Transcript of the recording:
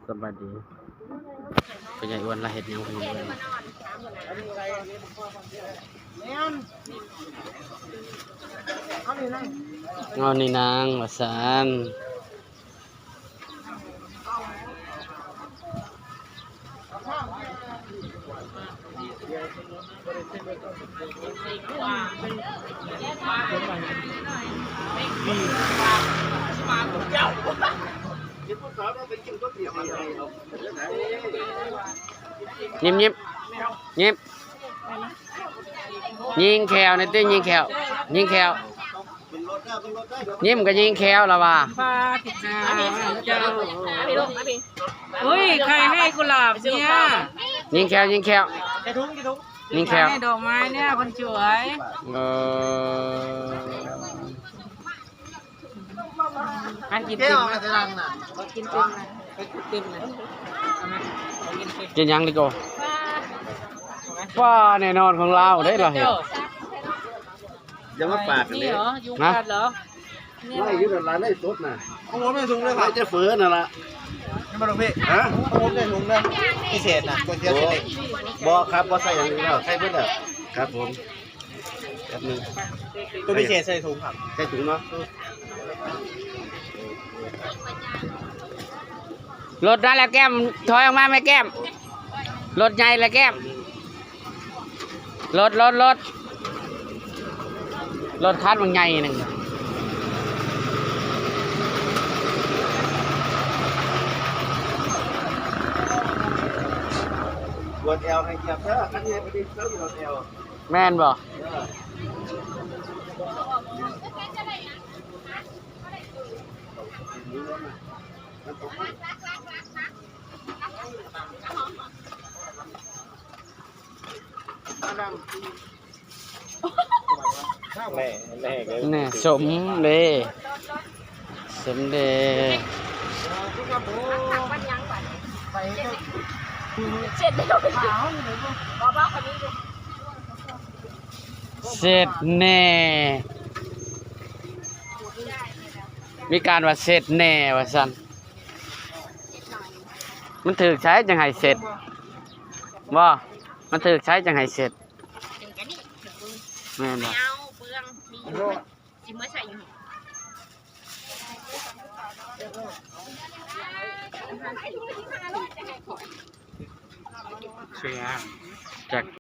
สบายดีเป็นไงอ้วนละเห็ดยังเป็นยังเงานี่นางว่าซานยิ้มยิ้มยิ้มยิงแขวในตียิงแขวยิงแขวยิ้มก็ยิงแขวแล้วว่าปาติดาเจ้าเฮ้ยใครให้กุหลาบเนี่ยยิงแขวยิงแขวยิงแขวให้ดอกไม้เนี่ยคนสวยให้กินเต็มนะกินเต็มนะไปกินเต็มนะกินยังดีกว่าว่าแน่นอนของเราได้เราเห็นยังมาปากกันเลยนี่เหรอยุงกัดเหรอไล่ยืดร้านไล่สดน่ะข้าวโพดไม่ถุงเลยค ไล่ รับ จะเฟื่อน่ะละ นี่มาลงพี่ ฮะ ข้าวโพดไม่ถุงเลยพิเศษนะก๋วยเตี๋ยวเด็ก บ่ครับบ่ใส่อย่างนี้แล้วใส่เพิ่นแล้วครับผมแป๊บนึง ตัวพิเศษใส่ถุงครับ ใส่ถุงเนาะ รถได้แล้วแก้มถอยออกมาไหมแก้มรถใหญ่แล้วแก้มรถคันมันใหญ่หนึ่งปวดแอวให้เหยียบเด้อคันนี้บ่ได้เซาอยู่แอว แม่นบ่เนี่ยสมเดสมเดเสร็จแน่มีการว่าเสร็จแน่ว่าซั่นมันถือใช้จังให้เสร็จบ่มันถือใช้จังให้เสร็จแม่นบ่จาก